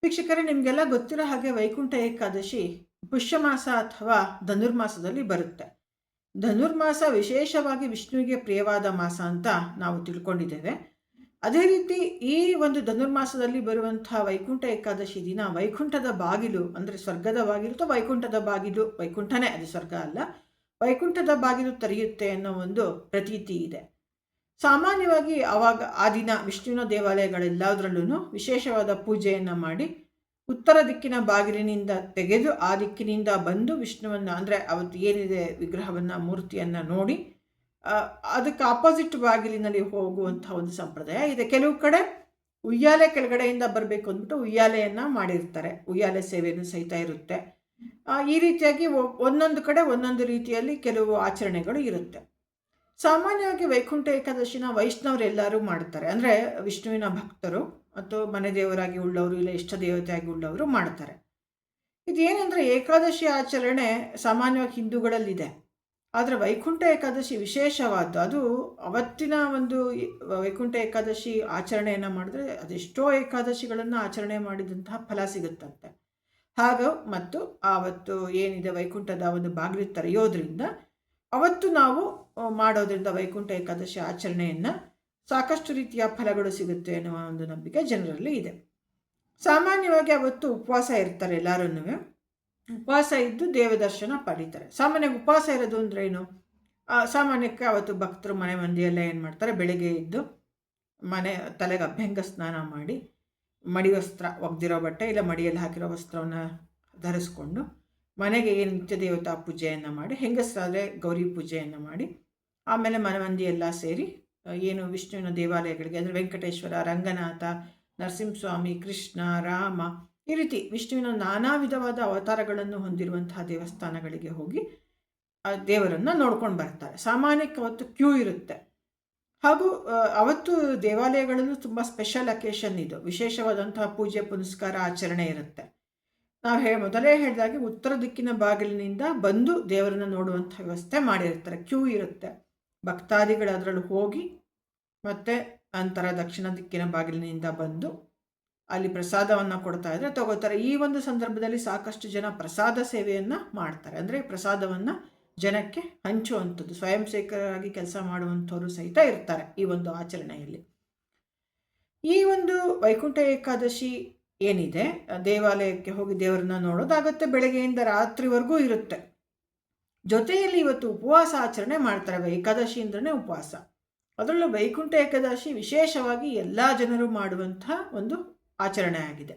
ವೀಕ್ಷಕರೇ, ನಿಮಗೆಲ್ಲ ಗೊತ್ತಿರೋ ಹಾಗೆ ವೈಕುಂಠ ಏಕಾದಶಿ ಪುಷ್ಯಮಾಸ ಅಥವಾ ಧನುರ್ಮಾಸದಲ್ಲಿ ಬರುತ್ತೆ. ಧನುರ್ಮಾಸ ವಿಶೇಷವಾಗಿ ವಿಷ್ಣುವಿಗೆ ಪ್ರಿಯವಾದ ಮಾಸ ಅಂತ ನಾವು ತಿಳ್ಕೊಂಡಿದ್ದೇವೆ. ಅದೇ ರೀತಿ ಈ ಒಂದು ಧನುರ್ಮಾಸದಲ್ಲಿ ಬರುವಂತಹ ವೈಕುಂಠ ಏಕಾದಶಿ ದಿನ ವೈಕುಂಠದ ಬಾಗಿಲು, ಅಂದರೆ ಸ್ವರ್ಗದ ಬಾಗಿಲು ಅಥವಾ ವೈಕುಂಠದ ಬಾಗಿಲು, ವೈಕುಂಠನೇ, ಅದು ಸ್ವರ್ಗ ಅಲ್ಲ, ವೈಕುಂಠದ ಬಾಗಿಲು ತೆರೆಯುತ್ತೆ ಅನ್ನೋ ಒಂದು ಪ್ರತೀತಿ ಇದೆ. ಸಾಮಾನ್ಯವಾಗಿ ಆ ದಿನ ವಿಷ್ಣುವಿನ ದೇವಾಲಯಗಳೆಲ್ಲದರಲ್ಲೂ ವಿಶೇಷವಾದ ಪೂಜೆಯನ್ನು ಮಾಡಿ ಉತ್ತರ ದಿಕ್ಕಿನ ಬಾಗಿಲಿನಿಂದ ತೆಗೆದು ಆ ದಿಕ್ಕಿನಿಂದ ಬಂದು ವಿಷ್ಣುವನ್ನು, ಅಂದರೆ ಅವತ್ತು ಏನಿದೆ ವಿಗ್ರಹವನ್ನು, ಮೂರ್ತಿಯನ್ನು ನೋಡಿ ಅದಕ್ಕೆ ಆಪೋಸಿಟ್ ಬಾಗಿಲಿನಲ್ಲಿ ಹೋಗುವಂಥ ಒಂದು ಸಂಪ್ರದಾಯ ಇದೆ. ಕೆಲವು ಕಡೆ ಉಯ್ಯಾಲೆ ಕೆಳಗಡೆಯಿಂದ ಬರಬೇಕು ಅಂದ್ಬಿಟ್ಟು ಉಯ್ಯಾಲೆಯನ್ನು ಮಾಡಿರ್ತಾರೆ, ಉಯ್ಯಾಲೆ ಸೇವೆಯನ್ನು ಸಹಿತ ಇರುತ್ತೆ. ಈ ರೀತಿಯಾಗಿ ಒಂದೊಂದು ಕಡೆ ಒಂದೊಂದು ರೀತಿಯಲ್ಲಿ ಕೆಲವು ಆಚರಣೆಗಳು ಇರುತ್ತೆ. ಸಾಮಾನ್ಯವಾಗಿ ವೈಕುಂಠ ಏಕಾದಶಿನ ವೈಷ್ಣವರೆಲ್ಲರೂ ಮಾಡ್ತಾರೆ, ಅಂದರೆ ವಿಷ್ಣುವಿನ ಭಕ್ತರು ಮತ್ತು ಮನೆ ದೇವರಾಗಿ ಉಳ್ಳವರು, ಇಲ್ಲ ಇಷ್ಟ ದೇವತೆಯಾಗಿ ಉಳ್ಳವರು ಮಾಡ್ತಾರೆ. ಇದೇನೆಂದರೆ ಏಕಾದಶಿ ಆಚರಣೆ ಸಾಮಾನ್ಯವಾಗಿ ಹಿಂದೂಗಳಲ್ಲಿದೆ, ಆದರೆ ವೈಕುಂಠ ಏಕಾದಶಿ ವಿಶೇಷವಾದ್ದು. ಅದು ಅವತ್ತಿನ ಒಂದು ವೈಕುಂಠ ಏಕಾದಶಿ ಆಚರಣೆಯನ್ನು ಮಾಡಿದ್ರೆ ಅದೆಷ್ಟೋ ಏಕಾದಶಿಗಳನ್ನು ಆಚರಣೆ ಮಾಡಿದಂತಹ ಫಲ ಸಿಗುತ್ತಂತೆ. ಹಾಗೂ ಮತ್ತು ಆವತ್ತು ಏನಿದೆ ವೈಕುಂಠದ ಒಂದು ಬಾಗಿಲು ತೆರೆಯೋದ್ರಿಂದ ಅವತ್ತು ನಾವು ಮಾಡೋದ್ರಿಂದ ವೈಕುಂಠ ಏಕಾದಶಿ ಆಚರಣೆಯನ್ನು ಸಾಕಷ್ಟು ರೀತಿಯ ಫಲಗಳು ಸಿಗುತ್ತೆ ಎನ್ನುವ ಒಂದು ನಂಬಿಕೆ ಜನರಲ್ಲಿ ಇದೆ. ಸಾಮಾನ್ಯವಾಗಿ ಅವತ್ತು ಉಪವಾಸ ಇರ್ತಾರೆ, ಎಲ್ಲರೂ ಉಪವಾಸ ಇದ್ದು ದೇವದರ್ಶನ ಪಡೀತಾರೆ. ಸಾಮಾನ್ಯವಾಗಿ ಉಪವಾಸ ಇರೋದು ಅಂದ್ರೆ ಏನು? ಸಾಮಾನ್ಯಕ್ಕೆ ಅವತ್ತು ಭಕ್ತರು ಮನೆ ಮಂದಿಯೆಲ್ಲ ಏನು ಮಾಡ್ತಾರೆ, ಬೆಳಗ್ಗೆ ಇದ್ದು ತಲೆಗೆ ಅಭ್ಯಂಗ ಸ್ನಾನ ಮಾಡಿ ಮಡಿವಸ್ತ್ರ, ಒಗ್ದಿರೋ ಬಟ್ಟೆ ಇಲ್ಲ ಮಡಿಯಲ್ಲಿ ಹಾಕಿರೋ ವಸ್ತ್ರವನ್ನು ಧರಿಸ್ಕೊಂಡು ಮನೆಗೆ ಏನು ನಿತ್ಯ ದೇವತಾ ಪೂಜೆಯನ್ನು ಮಾಡಿ, ಹೆಂಗಸರಾದರೆ ಗೌರಿ ಪೂಜೆಯನ್ನು ಮಾಡಿ, ಆಮೇಲೆ ಮನೆಮಂದಿ ಎಲ್ಲ ಸೇರಿ ಏನು ವಿಷ್ಣುವಿನ ದೇವಾಲಯಗಳಿಗೆ, ಅಂದರೆ ವೆಂಕಟೇಶ್ವರ, ರಂಗನಾಥ, ನರಸಿಂಹಸ್ವಾಮಿ, ಕೃಷ್ಣ, ರಾಮ, ಈ ರೀತಿ ವಿಷ್ಣುವಿನ ನಾನಾ ವಿಧವಾದ ಅವತಾರಗಳನ್ನು ಹೊಂದಿರುವಂತಹ ದೇವಸ್ಥಾನಗಳಿಗೆ ಹೋಗಿ ದೇವರನ್ನು ನೋಡ್ಕೊಂಡು ಬರ್ತಾರೆ. ಸಾಮಾನ್ಯಕ್ಕೆ ಅವತ್ತು ಕ್ಯೂ ಇರುತ್ತೆ. ಹಾಗೂ ಅವತ್ತು ದೇವಾಲಯಗಳಲ್ಲೂ ತುಂಬ ಸ್ಪೆಷಲ್ ಅಕೇಶನ್ ಇದು, ವಿಶೇಷವಾದಂತಹ ಪೂಜೆ ಪುನಸ್ಕಾರ ಆಚರಣೆ ಇರುತ್ತೆ. ನಾವು ಮೊದಲೇ ಹೇಳಿದಾಗೆ ಉತ್ತರ ದಿಕ್ಕಿನ ಬಾಗಿಲಿನಿಂದ ಬಂದು ದೇವರನ್ನು ನೋಡುವಂಥ ವ್ಯವಸ್ಥೆ ಮಾಡಿರ್ತಾರೆ, ಕ್ಯೂ ಇರುತ್ತೆ. ಭಕ್ತಾದಿಗಳು ಅದರಲ್ಲಿ ಹೋಗಿ ಮತ್ತು ನಂತರ ದಕ್ಷಿಣ ದಿಕ್ಕಿನ ಬಾಗಿಲಿನಿಂದ ಬಂದು ಅಲ್ಲಿ ಪ್ರಸಾದವನ್ನು ಕೊಡ್ತಾ ಇದ್ರೆ ತಗೋತಾರೆ. ಈ ಒಂದು ಸಂದರ್ಭದಲ್ಲಿ ಸಾಕಷ್ಟು ಜನ ಪ್ರಸಾದ ಸೇವೆಯನ್ನು ಮಾಡ್ತಾರೆ, ಅಂದರೆ ಪ್ರಸಾದವನ್ನು ಜನಕ್ಕೆ ಹಂಚುವಂಥದ್ದು, ಸ್ವಯಂ ಸೇವಕರಾಗಿ ಕೆಲಸ ಮಾಡುವಂಥವರು ಸಹಿತ ಇರ್ತಾರೆ ಈ ಒಂದು ಆಚರಣೆಯಲ್ಲಿ. ಈ ಒಂದು ವೈಕುಂಠ ಏಕಾದಶಿ ಏನಿದೆ, ದೇವಾಲಯಕ್ಕೆ ಹೋಗಿ ದೇವರನ್ನ ನೋಡೋದಾಗತ್ತೆ, ಬೆಳಗ್ಗೆಯಿಂದ ರಾತ್ರಿವರೆಗೂ ಇರುತ್ತೆ. ಜೊತೆಯಲ್ಲಿ ಇವತ್ತು ಉಪವಾಸ ಆಚರಣೆ ಮಾಡ್ತಾರೆ. ಏಕಾದಶಿ ಅಂದ್ರೆ ಉಪವಾಸ, ಅದರಲ್ಲೂ ವೈಕುಂಠ ಏಕಾದಶಿ ವಿಶೇಷವಾಗಿ ಎಲ್ಲ ಜನರು ಮಾಡುವಂಥ ಒಂದು ಆಚರಣೆ ಆಗಿದೆ.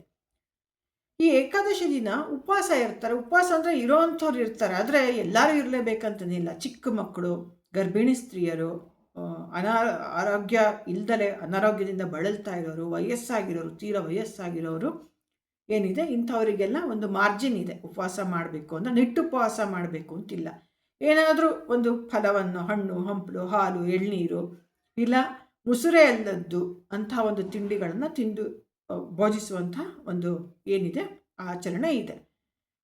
ಈ ಏಕಾದಶಿ ದಿನ ಉಪವಾಸ ಇರ್ತಾರೆ. ಉಪವಾಸ ಅಂದರೆ ಇರೋವಂಥವ್ರು ಇರ್ತಾರೆ, ಆದರೆ ಎಲ್ಲರೂ ಇರಲೇಬೇಕಂತನಿಲ್ಲ. ಚಿಕ್ಕ ಮಕ್ಕಳು, ಗರ್ಭಿಣಿ ಸ್ತ್ರೀಯರು, ಆರೋಗ್ಯ ಇಲ್ದಲೆ ಅನಾರೋಗ್ಯದಿಂದ ಬಳಲ್ತಾ ಇರೋರು, ವಯಸ್ಸಾಗಿರೋರು, ತೀರಾ ವಯಸ್ಸಾಗಿರೋರು ಏನಿದೆ, ಇಂಥವರಿಗೆಲ್ಲ ಒಂದು ಮಾರ್ಜಿನ್ ಇದೆ. ಉಪವಾಸ ಮಾಡಬೇಕು ಅಂದರೆ ನಿಟ್ಟುಪವಾಸ ಮಾಡಬೇಕು ಅಂತಿಲ್ಲ. ಏನಾದರೂ ಒಂದು ಫಲವನ್ನು, ಹಣ್ಣು ಹಂಪಲು, ಹಾಲು, ಎಳ್ನೀರು, ಇಲ್ಲ ಮುಸುರೆ ಅಲ್ಲದ್ದು ಅಂಥ ಒಂದು ತಿಂಡಿಗಳನ್ನು ತಿಂದು ಭೋಜಿಸುವಂಥ ಒಂದು ಏನಿದೆ ಆಚರಣೆ ಇದೆ.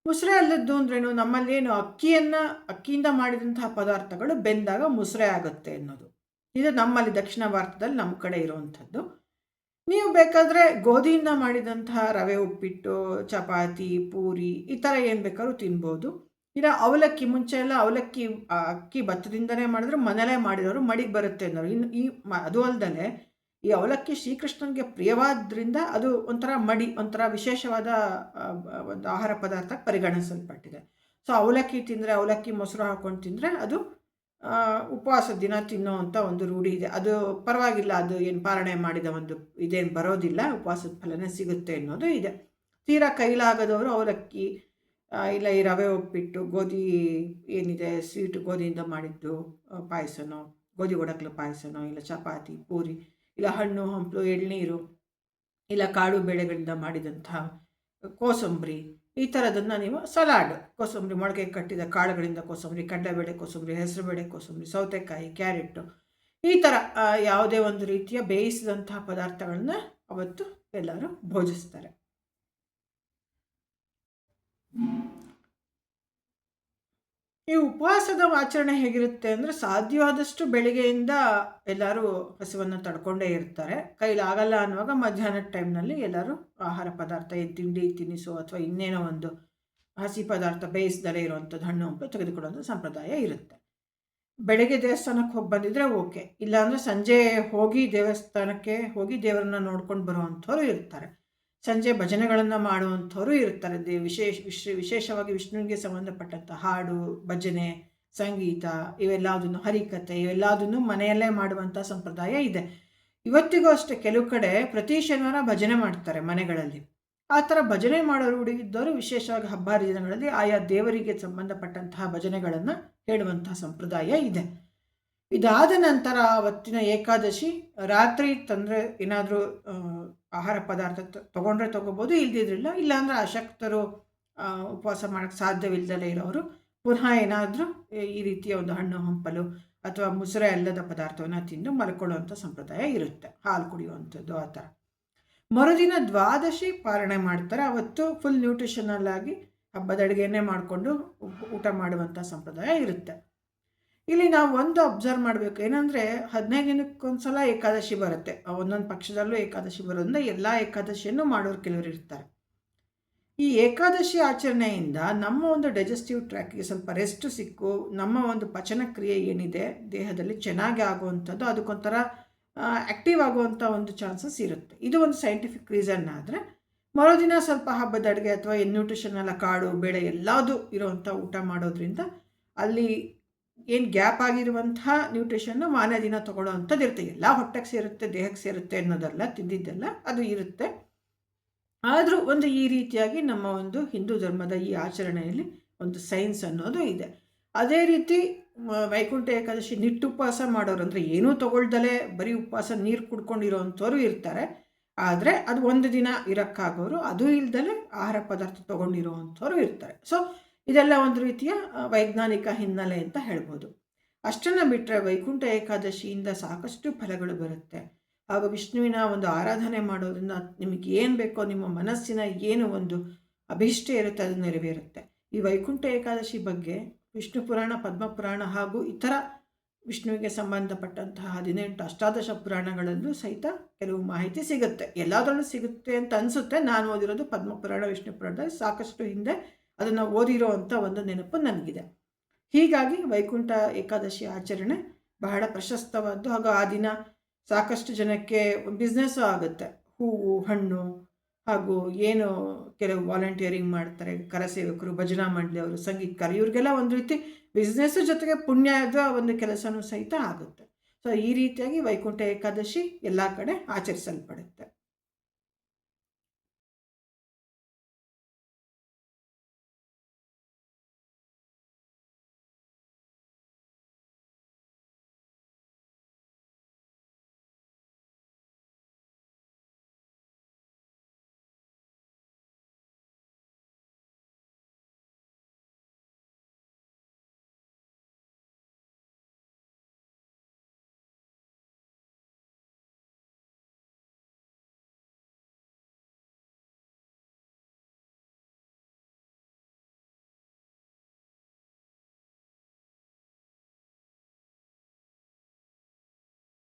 ಮುಸುರೆ ಅಲ್ಲದ್ದು ಅಂದ್ರೇನು? ನಮ್ಮಲ್ಲೇನು ಅಕ್ಕಿಯಿಂದ ಮಾಡಿದಂತಹ ಪದಾರ್ಥಗಳು ಬೆಂದಾಗ ಮುಸುರೆ ಆಗುತ್ತೆ ಅನ್ನೋದು. ಇದು ನಮ್ಮಲ್ಲಿ ದಕ್ಷಿಣ ಭಾರತದಲ್ಲಿ ನಮ್ಮ ಕಡೆ ಇರುವಂಥದ್ದು. ನೀವು ಬೇಕಾದರೆ ಗೋಧಿಯಿಂದ ಮಾಡಿದಂತಹ ರವೆ ಉಪ್ಪಿಟ್ಟು, ಚಪಾತಿ, ಪೂರಿ ಈ ಥರ ಏನು ಬೇಕಾದ್ರೂ ತಿನ್ಬೋದು. ಇಲ್ಲ ಅವಲಕ್ಕಿ, ಮುಂಚೆ ಎಲ್ಲ ಅಕ್ಕಿ ಭತ್ತದಿಂದನೇ ಮಾಡಿದ್ರು, ಮನೇಲೇ ಮಾಡಿರೋರು ಮಡಿಗೆ ಬರುತ್ತೆ ಅನ್ನೋರು. ಇನ್ನು ಅದು ಅಲ್ಲದೆ ಈ ಅವಲಕ್ಕಿ ಶ್ರೀಕೃಷ್ಣನಿಗೆ ಪ್ರಿಯವಾದ್ರಿಂದ ಅದು ಒಂಥರ ವಿಶೇಷವಾದ ಒಂದು ಆಹಾರ ಪದಾರ್ಥ ಪರಿಗಣಿಸಲ್ಪಟ್ಟಿದೆ. ಸೊ ಅವಲಕ್ಕಿ ತಿಂದರೆ, ಅವಲಕ್ಕಿ ಮೊಸರು ಹಾಕ್ಕೊಂಡು ತಿಂದರೆ ಅದು ಉಪವಾಸ ದಿನ ತಿನ್ನೋ ಅಂಥ ಒಂದು ರೂಢಿ ಇದೆ. ಅದು ಪರವಾಗಿಲ್ಲ, ಅದು ಏನು ಪಾರಣೆ ಮಾಡಿದ ಒಂದು ಇದೇನು ಬರೋದಿಲ್ಲ, ಉಪವಾಸದ ಫಲನೇ ಸಿಗುತ್ತೆ ಅನ್ನೋದು ಇದೆ. ತೀರಾ ಕೈಲಾಗದವರು ಅವಲಕ್ಕಿ, ಇಲ್ಲ ಈ ರವೆ ಉಪ್ಪಿಟ್ಟು, ಗೋಧಿ ಏನಿದೆ ಸ್ವೀಟು, ಗೋಧಿಯಿಂದ ಮಾಡಿದ್ದು ಪಾಯಸನೋ, ಗೋಧಿ ಒಡಕ್ಲು ಪಾಯಸನೋ, ಇಲ್ಲ ಚಪಾತಿ, ಪೂರಿ, ಇಲ್ಲ ಹಣ್ಣು ಹಂಪಲು, ಎಳ್ನೀರು, ಇಲ್ಲ ಕಾಳು ಬೇಳೆಗಳಿಂದ ಮಾಡಿದಂಥ ಕೋಸಂಬರಿ, ಈ ಥರದನ್ನು ನೀವು ಸಲಾಡ್, ಕೋಸಂಬರಿ, ಮೊಳಕೆ ಕಟ್ಟಿದ ಕಾಳುಗಳಿಂದ ಕೋಸಂಬರಿ, ಕಡಲೆಬೇಳೆ ಕೋಸಂಬರಿ, ಹೆಸರುಬೇಳೆ ಕೋಸಂಬರಿ, ಸೌತೆಕಾಯಿ, ಕ್ಯಾರೆಟು, ಈ ಥರ ಯಾವುದೇ ಒಂದು ರೀತಿಯ ಬೇಯಿಸಿದಂತಹ ಪದಾರ್ಥಗಳನ್ನ ಅವತ್ತು ಎಲ್ಲರೂ ಭೋಜಿಸ್ತಾರೆ. ಈ ಉಪವಾಸದ ಆಚರಣೆ ಹೇಗಿರುತ್ತೆ ಅಂದರೆ, ಸಾಧ್ಯವಾದಷ್ಟು ಬೆಳಿಗ್ಗೆಯಿಂದ ಎಲ್ಲರೂ ಹಸಿವನ್ನು ತಡ್ಕೊಂಡೇ ಇರ್ತಾರೆ. ಕೈಲಾಗಲ್ಲ ಅನ್ನುವಾಗ ಮಧ್ಯಾಹ್ನದ ಟೈಮ್ನಲ್ಲಿ ಎಲ್ಲರೂ ಆಹಾರ ಪದಾರ್ಥ, ತಿಂಡಿ ತಿನಿಸು ಅಥವಾ ಇನ್ನೇನೋ ಒಂದು ಹಸಿ ಪದಾರ್ಥ ಬೇಯಿಸ್ದಲೇ ಇರುವಂಥದ್ದು ಹಣ್ಣು ಹಂಪಲು ತೆಗೆದುಕೊಳ್ಳುವಂಥ ಸಂಪ್ರದಾಯ ಇರುತ್ತೆ. ಬೆಳಗ್ಗೆ ದೇವಸ್ಥಾನಕ್ಕೆ ಹೋಗಿ ಬಂದಿದ್ರೆ ಓಕೆ, ಇಲ್ಲಾಂದರೆ ಸಂಜೆ ಹೋಗಿ ದೇವಸ್ಥಾನಕ್ಕೆ ಹೋಗಿ ದೇವರನ್ನ ನೋಡ್ಕೊಂಡು ಬರುವಂಥವ್ರು ಇರ್ತಾರೆ. ಸಂಜೆ ಭಜನೆಗಳನ್ನು ಮಾಡುವಂಥವ್ರು ಇರ್ತಾರೆ. ವಿಶೇಷವಾಗಿ ವಿಷ್ಣುವಿಗೆ ಸಂಬಂಧಪಟ್ಟಂಥ ಹಾಡು, ಭಜನೆ, ಸಂಗೀತ ಇವೆಲ್ಲದನ್ನು, ಹರಿಕಥೆ ಇವೆಲ್ಲದನ್ನು ಮನೆಯಲ್ಲೇ ಮಾಡುವಂಥ ಸಂಪ್ರದಾಯ ಇದೆ. ಇವತ್ತಿಗೂ ಅಷ್ಟೇ ಕೆಲವು ಕಡೆ ಪ್ರತಿ ಶನಿವಾರ ಭಜನೆ ಮಾಡ್ತಾರೆ ಮನೆಗಳಲ್ಲಿ. ಆ ಥರ ಭಜನೆ ಮಾಡೋರು ಇದ್ದವರು ವಿಶೇಷವಾಗಿ ಹಬ್ಬ ಹರಿದಿನಗಳಲ್ಲಿ ಆಯಾ ದೇವರಿಗೆ ಸಂಬಂಧಪಟ್ಟಂತಹ ಭಜನೆಗಳನ್ನು ಹೇಳುವಂತಹ ಸಂಪ್ರದಾಯ ಇದೆ. ಇದಾದ ನಂತರ ಅವತ್ತಿನ ಏಕಾದಶಿ ರಾತ್ರಿ ತಂದರೆ ಏನಾದರೂ ಆಹಾರ ಪದಾರ್ಥ ತೊಗೊಂಡ್ರೆ ತೊಗೋಬೋದು, ಇಲ್ದಿದ್ರಿಲ್ಲ. ಇಲ್ಲಾಂದರೆ ಅಶಕ್ತರು ಉಪವಾಸ ಮಾಡೋಕ್ಕೆ ಸಾಧ್ಯವಿಲ್ಲದಲೇ ಇರೋರು ಪುನಃ ಏನಾದರೂ ಈ ರೀತಿಯ ಒಂದು ಹಣ್ಣು ಹಂಪಲು ಅಥವಾ ಮುಸುರೆ ಅಲ್ಲದ ಪದಾರ್ಥವನ್ನು ತಿಂದು ಮಲ್ಕೊಳ್ಳುವಂಥ ಸಂಪ್ರದಾಯ ಇರುತ್ತೆ, ಹಾಲು ಕುಡಿಯುವಂಥದ್ದು ಆ ಥರ. ಮರುದಿನ ದ್ವಾದಶಿ ಪಾಲನೆ ಮಾಡ್ತಾರೆ. ಅವತ್ತು ಫುಲ್ ನ್ಯೂಟ್ರಿಷನಲ್ ಆಗಿ ಹಬ್ಬದ ಅಡುಗೆಯನ್ನೇ ಮಾಡಿಕೊಂಡು ಊಟ ಮಾಡುವಂಥ ಸಂಪ್ರದಾಯ ಇರುತ್ತೆ. ಇಲ್ಲಿ ನಾವು ಒಂದು ಅಬ್ಸರ್ವ್ ಮಾಡಬೇಕು ಏನಂದರೆ, 15 ದಿನಕ್ಕೊಂದ್ಸಲ ಏಕಾದಶಿ ಬರುತ್ತೆ. ಒಂದೊಂದು ಪಕ್ಷದಲ್ಲೂ ಏಕಾದಶಿ ಬರೋದ್ರಿಂದ ಎಲ್ಲ ಏಕಾದಶಿಯನ್ನು ಮಾಡೋರು ಕೆಲವರು ಇರ್ತಾರೆ. ಈ ಏಕಾದಶಿ ಆಚರಣೆಯಿಂದ ನಮ್ಮ ಒಂದು ಡೈಜೆಸ್ಟಿವ್ ಟ್ರ್ಯಾಕ್ಗೆ ಸ್ವಲ್ಪ ರೆಸ್ಟ್ ಸಿಕ್ಕು, ನಮ್ಮ ಒಂದು ಪಚನ ಕ್ರಿಯೆ ಏನಿದೆ ದೇಹದಲ್ಲಿ ಚೆನ್ನಾಗಿ ಆಗುವಂಥದ್ದು, ಅದಕ್ಕೊಂಥರ ಆ್ಯಕ್ಟಿವ್ ಆಗುವಂಥ ಒಂದು ಚಾನ್ಸಸ್ ಇರುತ್ತೆ. ಇದು ಒಂದು ಸೈಂಟಿಫಿಕ್ ರೀಸನ್. ಆದರೆ ಮರುದಿನ ಸ್ವಲ್ಪ ಹಬ್ಬದ ಅಡುಗೆ ಅಥವಾ ನ್ಯೂಟ್ರಿಷನ್ ಎಲ್ಲ ಕಾಳು ಬೇಳೆ ಎಲ್ಲದೂ ಇರೋವಂಥ ಊಟ ಮಾಡೋದ್ರಿಂದ ಅಲ್ಲಿ ಏನು ಗ್ಯಾಪ್ ಆಗಿರುವಂತಹ ನ್ಯೂಟ್ರಿಷನ್ನು ಮಾರನೇ ದಿನ ತೊಗೊಳ್ಳೋವಂಥದ್ದು ಇರುತ್ತೆ. ಎಲ್ಲ ಹೊಟ್ಟೆಗೆ ಸೇರುತ್ತೆ, ದೇಹಕ್ಕೆ ಸೇರುತ್ತೆ ಅನ್ನೋದಲ್ಲ, ತಿಂದಿದ್ದೆಲ್ಲ ಅದು ಇರುತ್ತೆ. ಆದರೂ ಒಂದು ಈ ರೀತಿಯಾಗಿ ನಮ್ಮ ಒಂದು ಹಿಂದೂ ಧರ್ಮದ ಈ ಆಚರಣೆಯಲ್ಲಿ ಒಂದು ಸೈನ್ಸ್ ಅನ್ನೋದು ಇದೆ. ಅದೇ ರೀತಿ ವೈಕುಂಠ ಏಕಾದಶಿ ನಿಟ್ಟುಪವಾಸ ಮಾಡೋರು, ಅಂದರೆ ಏನೂ ತೊಗೊಳ್ದಲೇ ಬರೀ ಉಪವಾಸ ನೀರು ಕುಡ್ಕೊಂಡಿರೋವಂಥವ್ರು ಇರ್ತಾರೆ. ಆದರೆ ಅದು ಒಂದು ದಿನ ಇರೋಕ್ಕಾಗೋರು, ಅದು ಇಲ್ದಲೇ ಆಹಾರ ಪದಾರ್ಥ ತೊಗೊಂಡಿರೋವಂಥವ್ರು ಇರ್ತಾರೆ. ಸೊ ಇದೆಲ್ಲ ಒಂದು ರೀತಿಯ ವೈಜ್ಞಾನಿಕ ಹಿನ್ನೆಲೆ ಅಂತ ಹೇಳ್ಬೋದು. ಅಷ್ಟನ್ನು ಬಿಟ್ಟರೆ ವೈಕುಂಠ ಏಕಾದಶಿಯಿಂದ ಸಾಕಷ್ಟು ಫಲಗಳು ಬರುತ್ತೆ. ಆಗ ವಿಷ್ಣುವಿನ ಒಂದು ಆರಾಧನೆ ಮಾಡೋದ್ರಿಂದ ನಿಮಗೆ ಏನು ಬೇಕೋ, ನಿಮ್ಮ ಮನಸ್ಸಿನ ಏನು ಒಂದು ಅಭೀಷ್ಟ ಇರುತ್ತೆ ಅದು ನೆರವೇರುತ್ತೆ. ಈ ವೈಕುಂಠ ಏಕಾದಶಿ ಬಗ್ಗೆ ವಿಷ್ಣು ಪುರಾಣ, ಪದ್ಮಪುರಾಣ ಹಾಗೂ ಇತರ ವಿಷ್ಣುವಿಗೆ ಸಂಬಂಧಪಟ್ಟಂತಹ 18 ಅಷ್ಟಾದಶ ಪುರಾಣಗಳಲ್ಲೂ ಸಹಿತ ಕೆಲವು ಮಾಹಿತಿ ಸಿಗುತ್ತೆ. ಎಲ್ಲದರಲ್ಲೂ ಸಿಗುತ್ತೆ ಅಂತ ಅನಿಸುತ್ತೆ. ನಾನು ಓದಿರೋದು ಪದ್ಮಪುರಾಣ, ವಿಷ್ಣು ಪುರಾಣದಲ್ಲಿ ಸಾಕಷ್ಟು ಹಿಂದೆ ಅದನ್ನು ಓದಿರೋ ಅಂಥ ಒಂದು ನೆನಪು ನನಗಿದೆ. ಹೀಗಾಗಿ ವೈಕುಂಠ ಏಕಾದಶಿ ಆಚರಣೆ ಬಹಳ ಪ್ರಶಸ್ತವಾದ್ದು. ಹಾಗೂ ಆ ದಿನ ಸಾಕಷ್ಟು ಜನಕ್ಕೆ ಬಿಸ್ನೆಸ್ಸು ಆಗುತ್ತೆ. ಹೂವು, ಹಣ್ಣು ಹಾಗೂ ಏನು ಕೆಲವು ವಾಲಂಟಿಯರಿಂಗ್ ಮಾಡ್ತಾರೆ, ಕರಸೇವಕರು, ಭಜನಾ ಮಂಡಳಿಯವರು, ಸಂಗೀತಗಾರರು, ಇವ್ರಿಗೆಲ್ಲ ಒಂದು ರೀತಿ ಬಿಸ್ನೆಸ್ಸು ಜೊತೆಗೆ ಪುಣ್ಯದ ಒಂದು ಕೆಲಸನೂ ಸಹಿತ ಆಗುತ್ತೆ. ಸೊ ಈ ರೀತಿಯಾಗಿ ವೈಕುಂಠ ಏಕಾದಶಿ ಎಲ್ಲ ಕಡೆ ಆಚರಿಸಲ್ಪಡುತ್ತೆ.